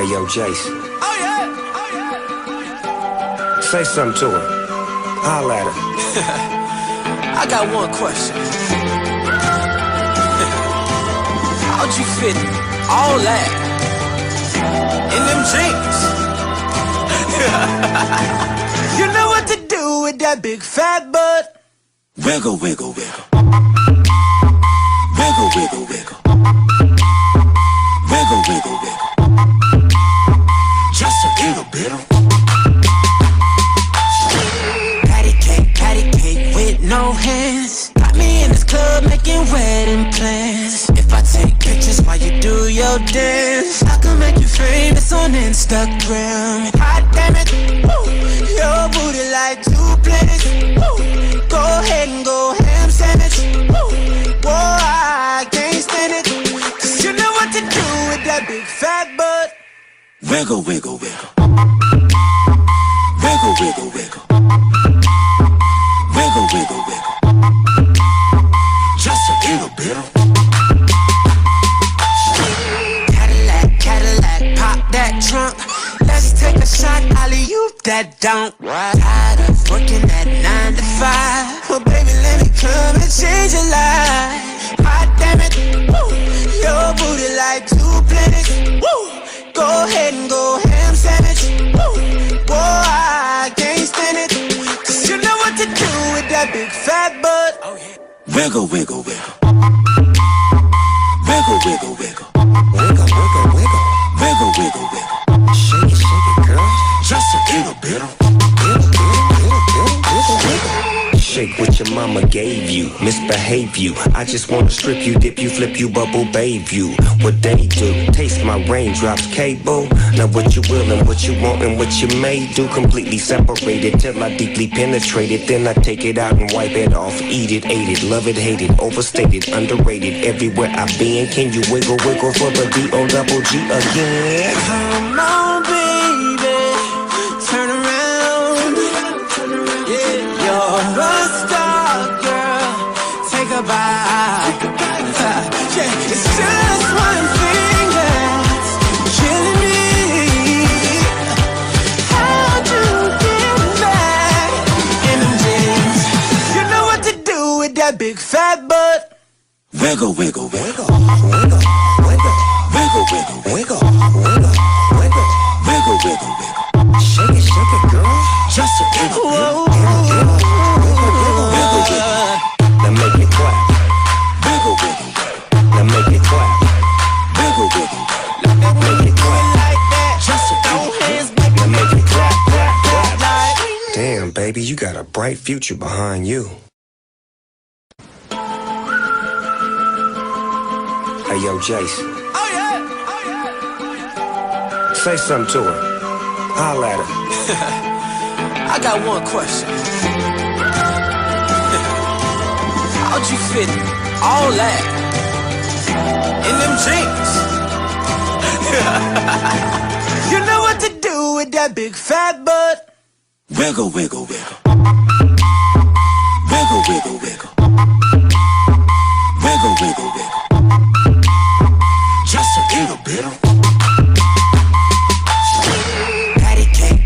Hey, yo, Jason. Oh yeah, oh yeah. Say something to her. Holla at her. I got one question. How'd you fit all that in them jeans? You know what to do with that big fat butt. Wiggle, wiggle, wiggle. Wiggle, wiggle, wiggle. Wiggle, wiggle, wiggle. Just a little bit of patty cake with no hands. Got me in this club making wedding plans. If I take pictures while you do your dance, I can make you famous on Instagram. Hot damn it, woo. Your booty like 2 planets. Woo. Go ahead and go ham sandwich. Woo. Whoa, I can't stand it. 'Cause you know what to do with that big fat butt. wiggle, wiggle, wiggle. Wiggle, wiggle, wiggle. Wiggle, wiggle, wiggle. Just a little bit of Cadillac, pop that trunk. Let's take a shot, alley-oop that don't. Tired of working at 9 to 5. Well, baby, let me come and change your life. Hot damn it, woo. Your booty like 2 planets. Woo. Go ahead and go ham sandwich. Woo. Boy, I can't stand it. 'Cause you know what to do with that big fat butt. wiggle, wiggle, wiggle. Wiggle, wiggle, wiggle. Wiggle, wiggle, wiggle. Wiggle, wiggle, wiggle. Shake it, girl. Just a little bit of Shake what your mama gave you, misbehave you. I just wanna strip you, dip you, flip you, bubble babe you. What they do, taste my raindrops, cable. Now what you will and what you want and what you may do. Completely separated till I deeply penetrate it. Then I take it out and wipe it off. Eat it, ate it, love it, hate it. Overstated, underrated, everywhere I've been. Can you wiggle, wiggle for the D-O-double-G again? Come on, baby, turn around. Yeah, you're a star, girl. Take a bite. Yeah, it's just one thing that's killing me. How'd you get back in them jeans? You know what to do with that big fat butt. wiggle, wiggle, wiggle. Wiggle, wiggle, Wiggle, wiggle, wiggle. wiggle, wiggle, wiggle. Wiggle, wiggle, wiggle. Shake it, girl. Just a little bit of Wiggle, wiggle. Now make it clap. wiggle, wiggle, wiggle. Now make it clap. Wiggle, wiggle, Make it clap. Like that. just a No little hands, baby. Now make it clap, clap, clap. Like. Damn, baby, you got a bright future behind you. Hey, yo, Jason. Oh yeah, oh yeah. Say something to her. Holla at her. I got one question. How'd you fit all that in them jeans? You know what to do with that big fat butt. wiggle, wiggle, wiggle. Wiggle, wiggle, wiggle. Wiggle, wiggle, wiggle. Just a little bit of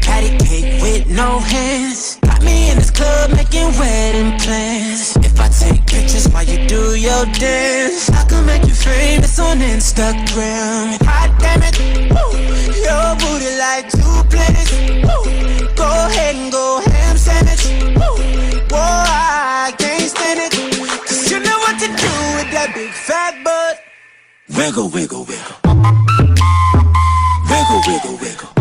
Patty cake with no hands. Got me in this club making wedding plans. If I take pictures while you do your dance, I can make you famous on Instagram. Hot damn it, woo. Your booty like 2 planets. Woo. Go ahead and go ham sandwich. Woo. Whoa, I can't stand it. 'Cause you know what to do with that big fat butt. wiggle, wiggle, wiggle. Wiggle, wiggle, wiggle.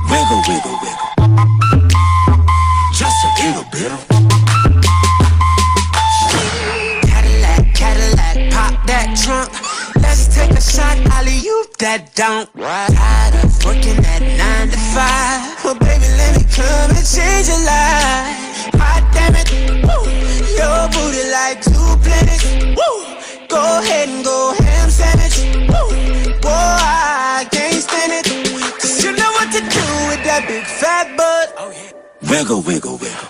Wiggle, wiggle, wiggle. Just a little bit of Cadillac, pop that trunk. Let's take a shot, alley-oop that don't. Tired of working at 9 to 5. Well, baby, let me come and change your life. Hot damn it, woo. Your booty like 2 planets. Woo. Go ahead and go ham sandwich. Woo. Boy, I can't stand it. 'Cause you know what to do with that big fat butt. wiggle, wiggle, wiggle.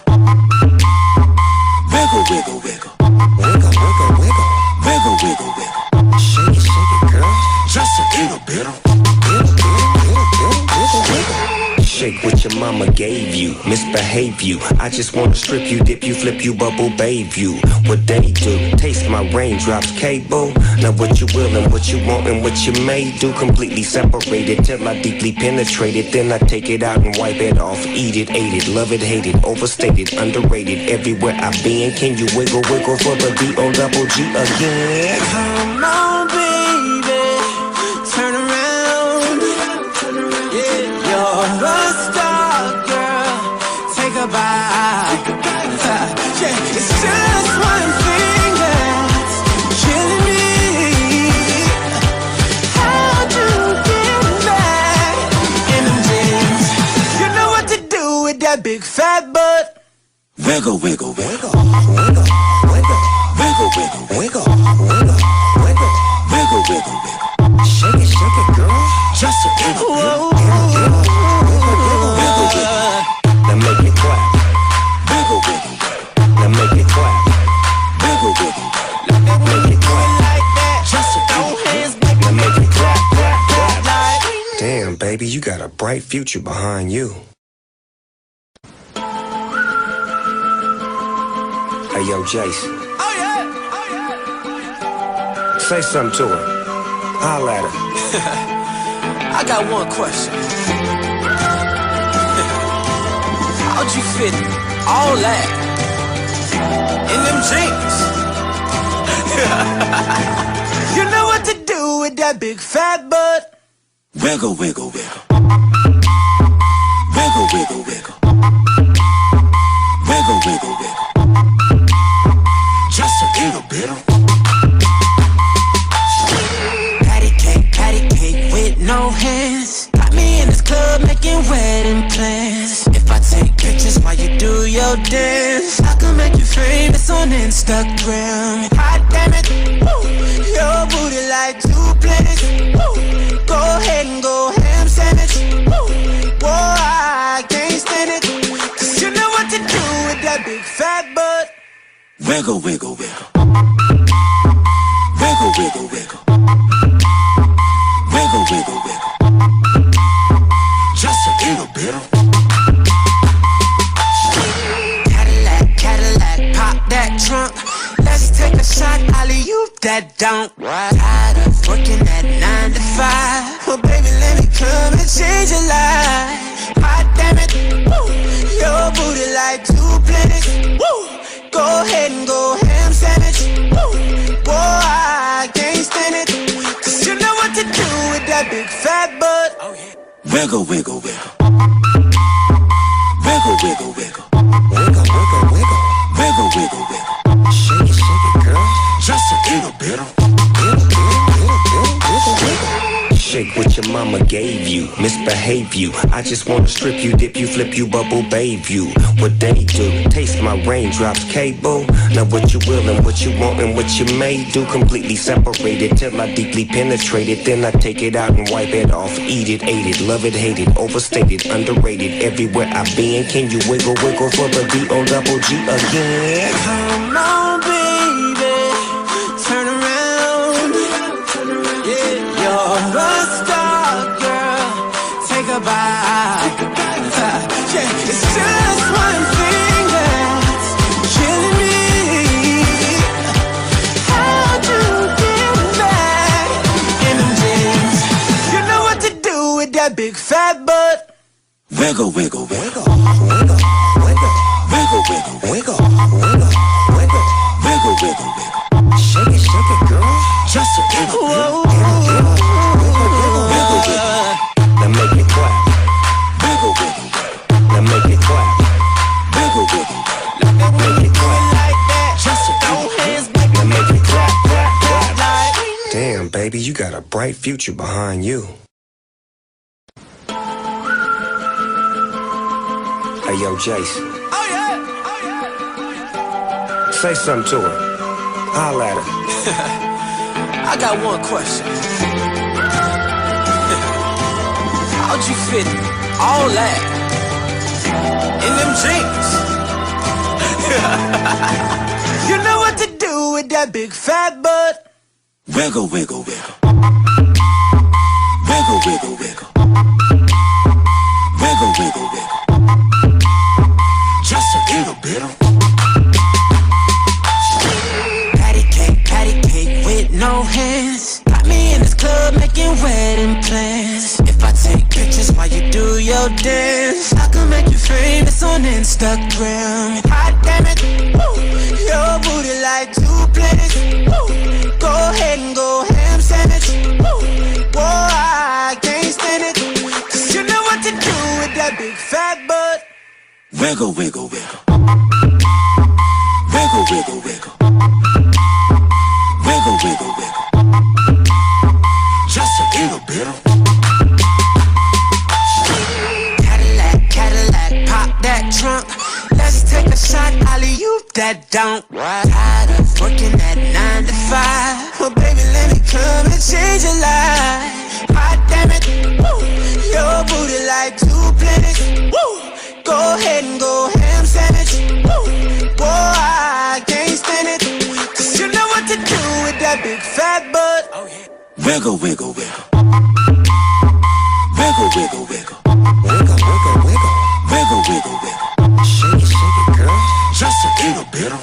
Wiggle, wiggle, wiggle. Wiggle, wiggle, wiggle. Wiggle, wiggle, wiggle. Shake it, girl. Just a little bit of what your mama gave you. Misbehave you. I just wanna strip you, dip you, flip you, bubble bathe you. What they do, taste my raindrops, cable. Now what you will and what you want and what you may do. Completely separated till I deeply penetrate it. Then I take it out and wipe it off. Eat it, ate it, love it, hate it. Overstated, underrated. Everywhere I've been, can you wiggle, wiggle for the D-O-double-G again? Come on, baby, turn around. Yeah, you're a star, girl. Take a bite. Yeah, it's just one thing that's killing me. How'd you get back in them jeans? You know what to do with that big fat butt. Wiggle, wiggle, wiggle. Wiggle, wiggle, Wiggle, wiggle, wiggle, wiggle, wiggle. wiggle, wiggle, wiggle. Shake it, girl. Just a little bit. Whoa. Wiggle, wiggle, Now make it clap. wiggle, wiggle, Now make it clap. wiggle, wiggle. Make it clap. Like that. Just a No little bit. hands, baby. Now make it clap, clap, clap. Like. Damn, baby, you got a bright future behind you. Hey, yo, Jason, Oh yeah, oh yeah. say something to her. Holla at her. I got one question. How'd you fit all that in them jeans? You know what to do with that big fat butt. Wiggle, wiggle, wiggle. Wiggle, wiggle, wiggle. Wiggle, wiggle, wiggle. Just a little bit. Patty cake with no hands. Got me in this club making wedding plans. If I take pictures while you do your dance, I can make you famous on Instagram. Hot damn it, woo. Your booty like 2 planets. Woo. Go ahead and go ham sandwich. Woo. Whoa, I can't stand it. 'Cause you know what to do with that big fat butt. Wiggle, wiggle, wiggle. Wiggle, wiggle, wiggle. Wiggle, wiggle, wiggle. Just a little bit. Cadillac, pop that trunk. Let's take a shot, alley-oop that dunk. Tired of working at 9 to 5. Well, baby, let me come and change your life. Hot damn it, woo. Your booty like 2 planets. Woo. Go ahead and go ham sandwich. Woo. Whoa, I can't stand it. 'Cause you know what to do with that big fat butt. Wiggle, wiggle, wiggle. Wiggle, wiggle, wiggle. Wiggle, wiggle, wiggle. Wiggle, wiggle, wiggle. Shake it, girl. Just a little bit. Shake what your mama gave you. Misbehave you. I just wanna strip you, dip you, flip you, bubble bathe you. What they do, taste my raindrops, cable. Now what you will and what you want and what you may do. Completely separated till I deeply penetrate it. Then I take it out and wipe it off. Eat it, ate it, love it, hate it. Overstated, underrated. Everywhere I've been, can you wiggle, wiggle for the D-O-double-G again? Come on, baby, turn around. Yeah, you're a star, girl. Take a bite. Yeah, it's just one thing that's killing me. How'd you get back in them jeans? You know what to do with that big fat butt. Wiggle, wiggle, wiggle. Wiggle, wiggle, Wiggle, wiggle, wiggle, wiggle, wiggle. wiggle, wiggle, wiggle. Shake it, girl. Just a little bit. Whoa. Wiggle, wiggle. Now make it clap. Wiggle, wiggle. Now make it clap. Wiggle, wiggle. Make it clap. Like that. Just a No little bit. hands, baby. Now make it clap, clap, clap. Like. Damn, baby, you got a bright future behind you. Hey, yo, Jason, Oh yeah, oh yeah. say something to her. Holla at her. I got one question. How'd you fit all that in them jeans? You know what to do with that big fat butt. Wiggle, wiggle, wiggle. Wiggle, wiggle, wiggle. Wiggle, Wiggle, wiggle, wiggle. Just a little bit of. Patty cake with no hands. Got me in this club making wedding plans. If I take pictures while you do your dance, I can make you famous on Instagram. Hot damn it, woo. Your booty like 2 planets. Woo. Go ahead and go ham sandwich. Woo. Whoa, I can't stand it. 'Cause you know what to do with that big fat butt. Wiggle, wiggle, wiggle. Wiggle, wiggle, wiggle. Wiggle, wiggle, wiggle. Just a little bit of. Cadillac, pop that trunk. Let's take a shot, alley-oop that don't. Tired of working at 9 to 5. Well, baby, let me come and change your life. Hot damn it, woo. Your booty like 2 planets. Woo. Go ahead and go ham sandwich. Woo. Whoa, I can't stand it. 'Cause you know what to do with that big fat butt. Wiggle, wiggle, wiggle. Wiggle, wiggle, wiggle. Wiggle, wiggle, wiggle. Wiggle, wiggle, wiggle. Shake it, girl. Just a little bit of.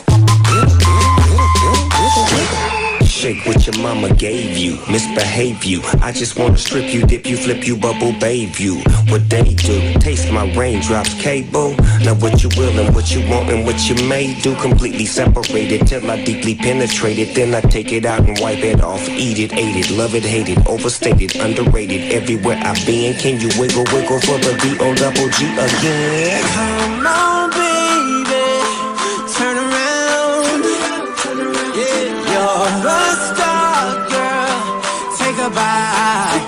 Shake what your mama gave you, misbehave you. I just wanna strip you, dip you, flip you, bubble babe you. What they do, taste my raindrops, cable. Now what you will and what you want and what you may do, completely separated till I deeply penetrate it. Then I take it out and wipe it off, eat it, ate it, love it, hate it, overstated, underrated. Everywhere I've been, can you wiggle, wiggle for the B-O-double-G again? Come on, baby, turn around. Yeah, you're a star, girl. Take a bite.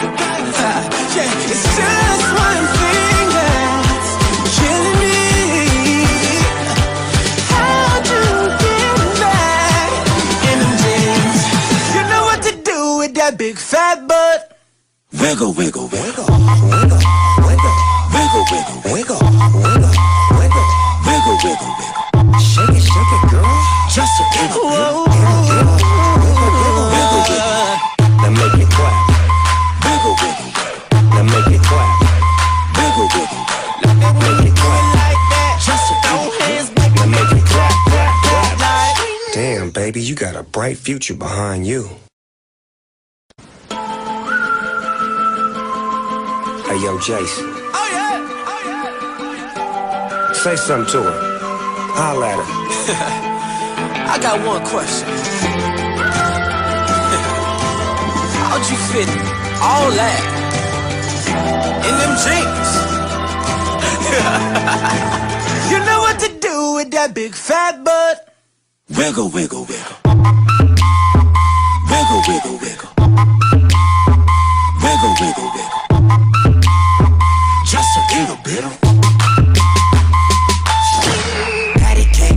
Yeah, it's just one thing that's killing me. How'd you get back in them jeans? You know what to do with that big fat butt. Wiggle, wiggle, wiggle. Wiggle, wiggle, Wiggle, wiggle, wiggle, wiggle, wiggle. wiggle, wiggle, wiggle. Shake it, girl. Just a little bit. Wiggle, wiggle. Now make it clap. Wiggle, wiggle. Now make it clap. Wiggle, wiggle. Make it clap. Like that. Just a No little hands, Now make it clap, clap, clap. like. Damn, baby, you got a bright future behind you. Hey, yo, Jason, Oh yeah, oh yeah. say something to her. Holla at her. I got one question. How'd you fit all that in them jeans? You know what to do with that big fat butt. Wiggle, wiggle, wiggle. Wiggle, wiggle, wiggle. Wiggle, wiggle, wiggle. Just a little bit of.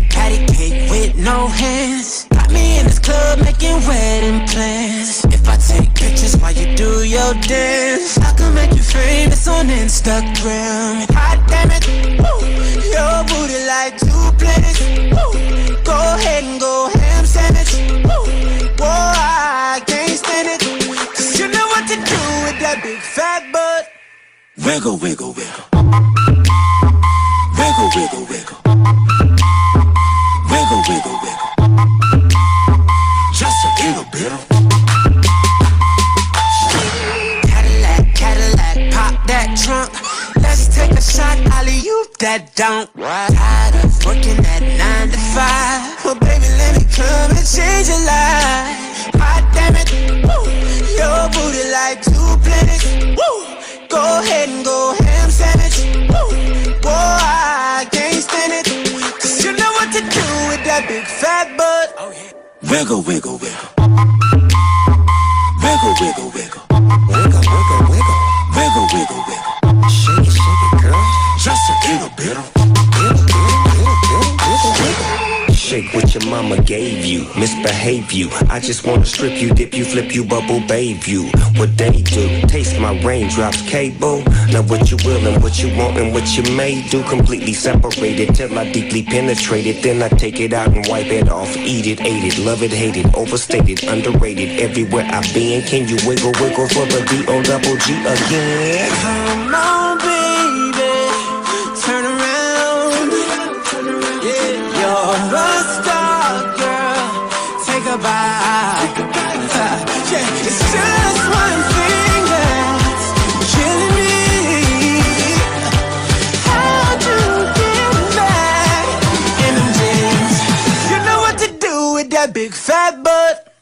Patty cake with no hands. Got me in this club making wedding plans. If I take pictures while you do your dance, I can make you famous on Instagram. Hot damn it, woo. Your booty like 2 planets. Woo. Go ahead and go ham sandwich. Woo. Whoa, I can't stand it. 'Cause you know what to do with that big fat butt. Wiggle, wiggle, wiggle. Wiggle, wiggle, wiggle. Wiggle, wiggle, wiggle. Just a little bit of. Cadillac, pop that trunk. Let's take a shot, alley-oop that don't. Tired of working at 9 to 5. Well, baby, let me come and change your life. Hot damn it, woo. Your booty like 2 planets. Woo. Go ahead and go ham sandwich. Woo. Whoa, I can't stand it. 'Cause you know what to do with that big fat butt. Wiggle, wiggle, wiggle. Wiggle, wiggle, wiggle. Wiggle, wiggle, wiggle. Wiggle, wiggle, wiggle. Shake it, girl. Just a little bit of. Shake what your mama gave you, misbehave you. I just wanna strip you, dip you, flip you, bubble babe you. What they do, taste my raindrops, cable. Now what you will and what you want and what you may do, completely separated till I deeply penetrate it. Then I take it out and wipe it off, eat it, ate it, love it, hate it, overstated, underrated. Everywhere I've been, can you wiggle, wiggle for the B-O-double-G again? Come on, baby, that big fat butt.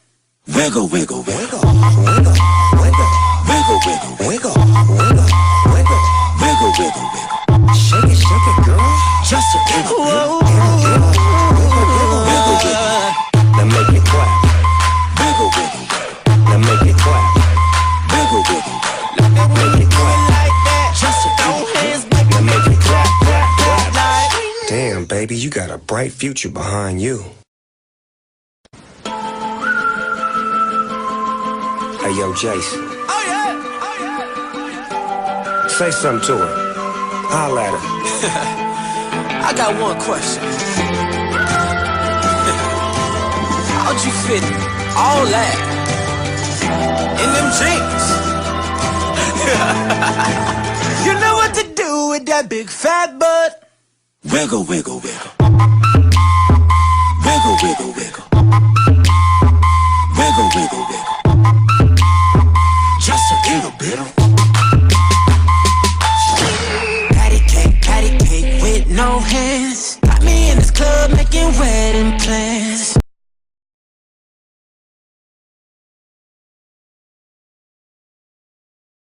Wiggle, wiggle, wiggle. Wiggle, wiggle, Wiggle, wiggle, wiggle, wiggle, wiggle. wiggle, wiggle, wiggle. Shake it, girl. Just a little bit. Whoa. Wiggle, wiggle. Now make it clap. Wiggle, wiggle, wiggle. Now make it clap. Wiggle, wiggle. Make it clap. Like that. Just a No little hands, bit. baby. Now make it clap, clap, clap. Like. Damn, baby, you got a bright future behind you. Hey, yo, Jason, Oh yeah. Oh yeah. say something to her. Holla at her. I got one question. How'd you fit all that in them jeans? You know what to do with that big fat butt. Wiggle, wiggle, wiggle. Wiggle, wiggle, wiggle. Wiggle, wiggle, wiggle. Just a little bit of Patty cake with no hands. Got me in this club making wedding plans.